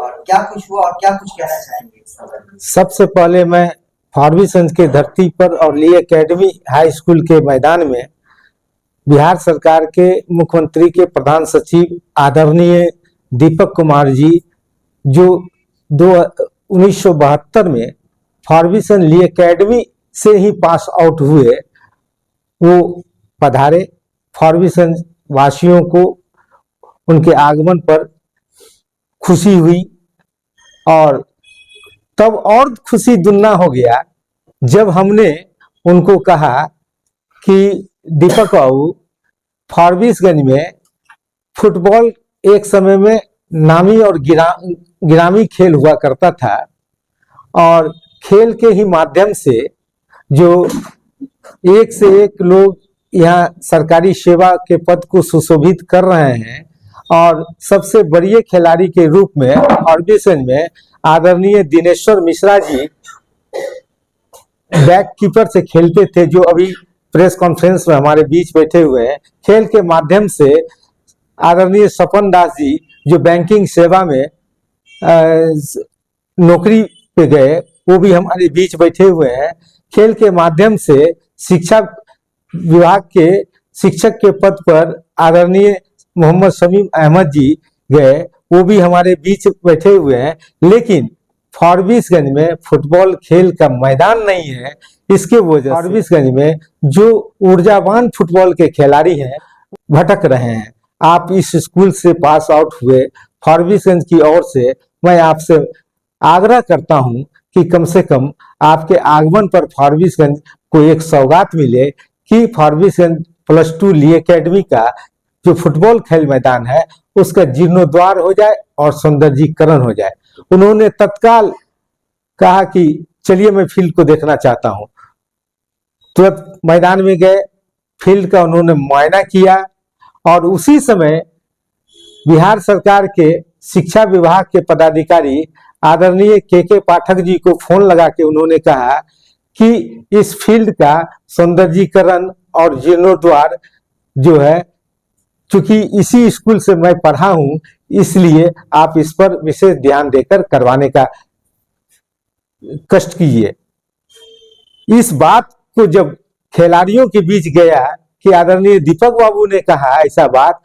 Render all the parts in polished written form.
और क्या कुछ हुआ और क्या कुछ कहना चाहेंगे इस संदर्भ में? सबसे पहले मैं फारबिसगंज के धरती पर और ली एकेडमी हाई स्कूल के मैदान में बिहार सरकार के मुख्यमंत्री के प्रधान सचिव आदरणीय दीपक कुमार जी जो 1972 में फारबिसगंज ली एकेडमी से ही पास आउट हुए, वो पधारे। फारबिसगंज वासियों को उनके आगमन पर खुशी हुई और तब और खुशी दुगना हो गया जब हमने उनको कहा कि दीपक बाबू, फारबिसगंज में फुटबॉल एक समय में नामी और गिरामी खेल हुआ करता था और खेल के ही माध्यम से जो एक से एक लोग यहाँ सरकारी सेवा के पद को सुशोभित कर रहे हैं और सबसे बड़े खिलाड़ी के रूप में फारबिसगंज में आदरणीय दिनेश्वर मिश्रा जी बैक कीपर से खेलते थे, जो अभी प्रेस कॉन्फ्रेंस में हमारे बीच बैठे हुए हैं। खेल के माध्यम से आदरणीय सपन दास जी जो बैंकिंग सेवा में नौकरी पे गए, वो भी हमारे बीच बैठे हुए हैं। खेल के माध्यम से शिक्षा विभाग के शिक्षक के पद पर आदरणीय मोहम्मद शमीम अहमद जी गए, वो भी हमारे बीच बैठे हुए हैं। लेकिन फारबिसगंज में फुटबॉल खेल का मैदान नहीं है, इसके वजह से फारबिसगंज में जो ऊर्जावान फुटबॉल के खिलाड़ी हैं भटक रहे हैं। आप इस स्कूल से पास आउट हुए, फारबिसगंज की ओर से मैं आपसे आग्रह करता हूं कि कम से कम आपके आगमन पर फारबिसगंज को एक सौगात मिले कि फारबिसगंज +2 ली एकेडमी का जो फुटबॉल खेल मैदान है उसका जीर्णोद्वार हो जाए और सौंदर्यीकरण हो जाए। उन्होंने तत्काल कहा कि चलिए मैं फील्ड को देखना चाहता हूं। तुरंत मैदान में गए, फील्ड का उन्होंने मुआयना किया और उसी समय बिहार सरकार के शिक्षा विभाग के पदाधिकारी आदरणीय के पाठक जी को फोन लगा के उन्होंने कहा कि इस फील्ड का सौंदर्यीकरण और जीर्णोद्वार जो है, चूंकि इसी स्कूल से मैं पढ़ा हूं, इसलिए आप इस पर विशेष ध्यान देकर करवाने का कष्ट कीजिए। इस बात को जब खिलाड़ियों के बीच गया कि आदरणीय दीपक बाबू ने कहा ऐसा बात,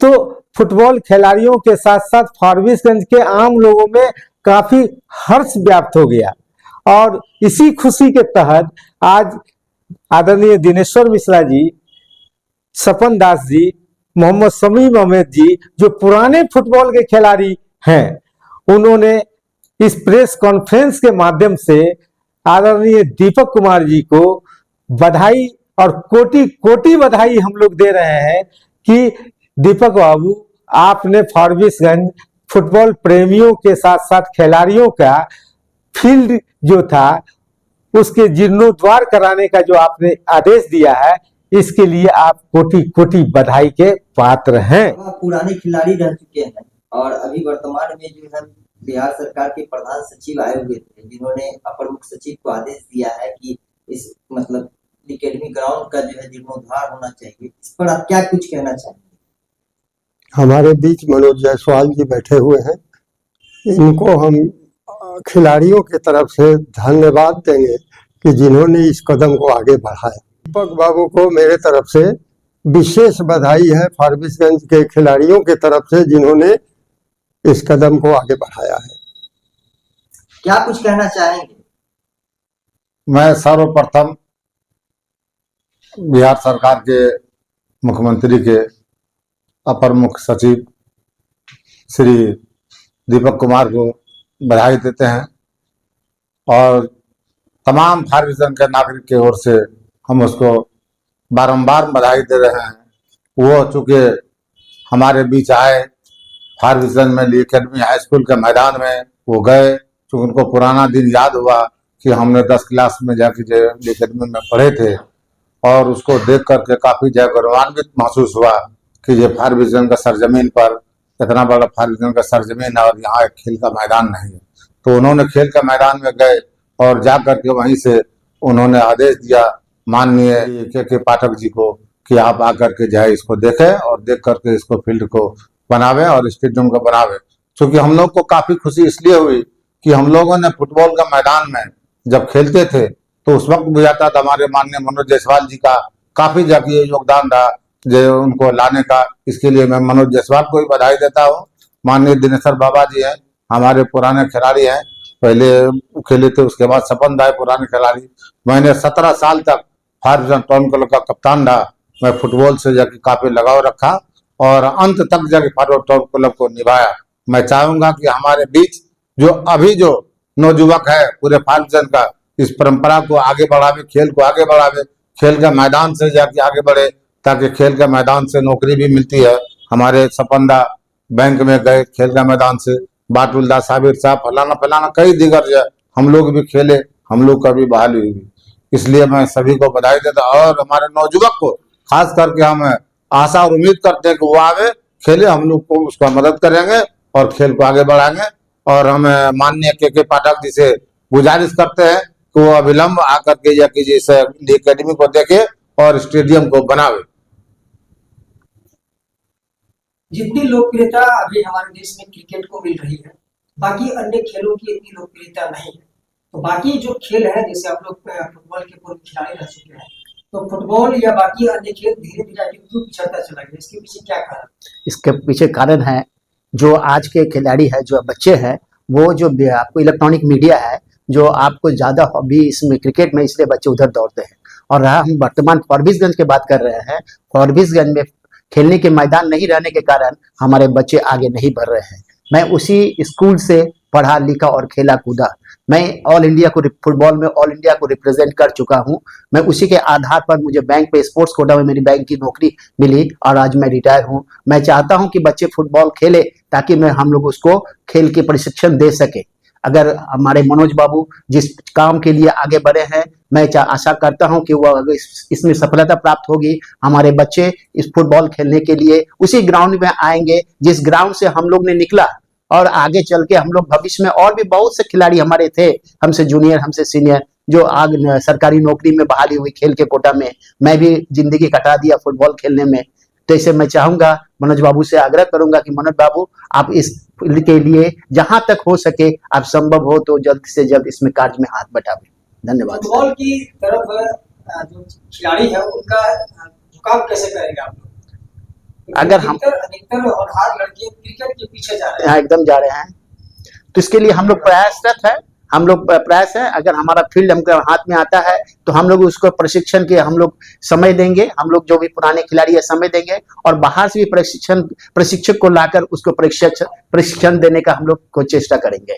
तो फुटबॉल खिलाड़ियों के साथ साथ फारबिसगंज के आम लोगों में काफी हर्ष व्याप्त हो गया और इसी खुशी के तहत आज आदरणीय दिनेश्वर मिश्रा जी, सपन दास जी, मोहम्मद शमीम अहमद जी जो पुराने फुटबॉल के खिलाड़ी हैं, उन्होंने इस प्रेस कॉन्फ्रेंस के माध्यम से आदरणीय दीपक कुमार जी को बधाई और कोटि कोटि बधाई हम लोग दे रहे हैं कि दीपक बाबू, आपने फारबिसगंज फुटबॉल प्रेमियों के साथ साथ खिलाड़ियों का फील्ड जो था उसके जीर्णोद्वार कराने का जो आपने आदेश दिया है, इसके लिए आप कोटि कोटि बधाई के पात्र हैं। पुराने खिलाड़ी रह चुके हैं और अभी वर्तमान में जो है बिहार सरकार के प्रधान सचिव आए हुए थे, जिन्होंने अपर मुख्य सचिव को आदेश दिया है कि इस मतलब एकेडमी ग्राउंड का जो है जीर्णोद्वार होना चाहिए। इस पर आप क्या कुछ कहना चाहेंगे? हमारे बीच मनोज जायसवाल जी बैठे हुए हैं, इनको हम खिलाड़ियों की तरफ से धन्यवाद देंगे कि जिन्होंने इस कदम को आगे बढ़ाया। दीपक बाबू को मेरे तरफ से विशेष बधाई है फारबिसगंज के खिलाड़ियों की तरफ से जिन्होंने इस कदम को आगे बढ़ाया है। क्या कुछ कहना चाहेंगे? मैं सर्वप्रथम बिहार सरकार के मुख्यमंत्री के अपर मुख्य सचिव श्री दीपक कुमार को बधाई देते हैं और तमाम फारबिसगंज के नागरिक की ओर से हम उसको बारंबार बधाई दे रहे हैं। वो चूँकि हमारे बीच आए, फारबिसगंज में ली एकेडमी हाई स्कूल के मैदान में वो गए, चूँकि उनको पुराना दिन याद हुआ कि हमने 10 क्लास में जाके ली एकेडमी में पढ़े थे और उसको देख करके काफ़ी गौरवान्वित महसूस हुआ कि ये फारबिसगंज का सरजमीन पर इतना बड़ा फारबिसगंज का सरजमीन है और यहाँ एक खेल का मैदान नहीं है। तो उन्होंने खेल के मैदान में गए और जा करके वहीं से उन्होंने आदेश दिया माननीय के पाठक जी को कि आप आकर के जो है इसको देखें और देख करके इसको फील्ड को बनावे और स्टेडियम को बनावे। क्योंकि हम लोग को काफी खुशी इसलिए हुई कि हम लोगों ने फुटबॉल का मैदान में जब खेलते थे तो उस वक्त बुझाता था हमारे माननीय मनोज जायसवाल जी का काफी जगह योगदान रहा जो उनको लाने का। इसके लिए मैं मनोज जायसवाल को भी बधाई देता हूँ। माननीय दिनेश्वर बाबा जी हैं, हमारे पुराने खिलाड़ी हैं, पहले खेले थे, उसके बाद सपन दाई पुराने खिलाड़ी। मैंने 17 साल तक फार्गुसन टाउन क्लब का कप्तान रहा। मैं फुटबॉल से जाके काफी लगाव रखा और अंत तक जाके फार्गुसन टाउन क्लब को निभाया। मैं चाहूंगा कि हमारे बीच जो नौजुवक है पूरे फार्गुसन का, इस परंपरा को आगे बढ़ावे, खेल को आगे बढ़ावे, खेल के मैदान से जाके आगे बढ़े, ताकि खेल के मैदान से नौकरी भी मिलती है। हमारे सपंदा बैंक में गए खेल के मैदान से, बाटुल्ला साबिर साहब फलाना फलाना कई दिगर जो हम लोग भी खेले, हम लोग का भी बहाली हुई। इसलिए मैं सभी को बधाई देता और हमारे नौजुवक को खास करके हम आशा और उम्मीद करते हैं कि वो आवे खेले, हम लोग को उसका मदद करेंगे और खेल को आगे बढ़ाएंगे। और हम माननीय के पाठक जी से गुजारिश करते हैं कि वो अविलंब आकर के या कि इस एकेडमी को देखे और स्टेडियम को बनावे। जितनी लोकप्रियता अभी हमारे देश में क्रिकेट को मिल रही है, बाकी अन्य खेलों की इतनी लोकप्रियता नहीं है। तो बाकी जो खेल है, जैसे आप लोग फुटबॉल के पूर्व खिलाड़ी रह चुके हैं, तो फुटबॉल या बाकी अन्य खेल धीरे धीरे क्यों पिछड़ता चला गया? इसके पीछे क्या कारण? इसके पीछे कारण है जो आज के खिलाड़ी है, जो बच्चे हैं, वो जो आपको इलेक्ट्रॉनिक मीडिया है, जो आपको ज्यादा हॉबी इसमें क्रिकेट में, इसलिए बच्चे उधर दौड़ते हैं। और रहा हम वर्तमान फॉरबिसगंज की बात कर रहे हैं, फॉरबिसगंज में खेलने के मैदान नहीं रहने के कारण हमारे बच्चे आगे नहीं बढ़ रहे हैं। मैं उसी स्कूल से पढ़ा लिखा और खेला कूदा। मैं ऑल इंडिया को फुटबॉल में ऑल इंडिया को रिप्रेजेंट कर चुका हूं। मैं उसी के आधार पर मुझे बैंक पे स्पोर्ट्स कोटा में मेरी बैंक की नौकरी मिली और आज मैं रिटायर हूं। मैं चाहता हूं कि बच्चे फुटबॉल खेले ताकि हम लोग उसको खेल के प्रशिक्षण दे सके। अगर हमारे मनोज बाबू जिस काम के लिए आगे बढ़े हैं, मैं आशा करता हूं कि वो इसमें सफलता प्राप्त होगी। हमारे बच्चे इस फुटबॉल खेलने के लिए उसी ग्राउंड में आएंगे जिस ग्राउंड से हम लोग ने निकला, और आगे चल के हम लोग भविष्य में और भी बहुत से खिलाड़ी हमारे थे, हमसे जूनियर हमसे सीनियर, जो आग सरकारी नौकरी में बहाली हुई खेल के कोटा में। मैं भी जिंदगी कटा दिया फुटबॉल खेलने में। तो इसे मैं चाहूंगा, मनोज बाबू से आग्रह करूंगा कि मनोज बाबू आप इस फील्ड के लिए जहां तक हो सके, आप संभव हो तो जल्द से जल्द इसमें कार्य में हाथ बटावें। धन्यवाद। फुटबॉल की तरफ जो खिलाड़ी है उनका झुकाव कैसे करेंगे आप लोग? अगर हम अधिकतर और हर लड़के क्रिकेट के पीछे जा रहे हैं, एकदम जा रहे हैं, तो इसके लिए हम लोग प्रयासरत है। हम लोग प्रयास है, अगर हमारा फील्ड हमके हाथ में आता है तो हम लोग उसको प्रशिक्षण के हम लोग समय देंगे। हम लोग जो भी पुराने खिलाड़ी है समय देंगे और बाहर से भी प्रशिक्षक को लाकर उसको प्रशिक्षण देने का हम लोग को चेष्टा करेंगे।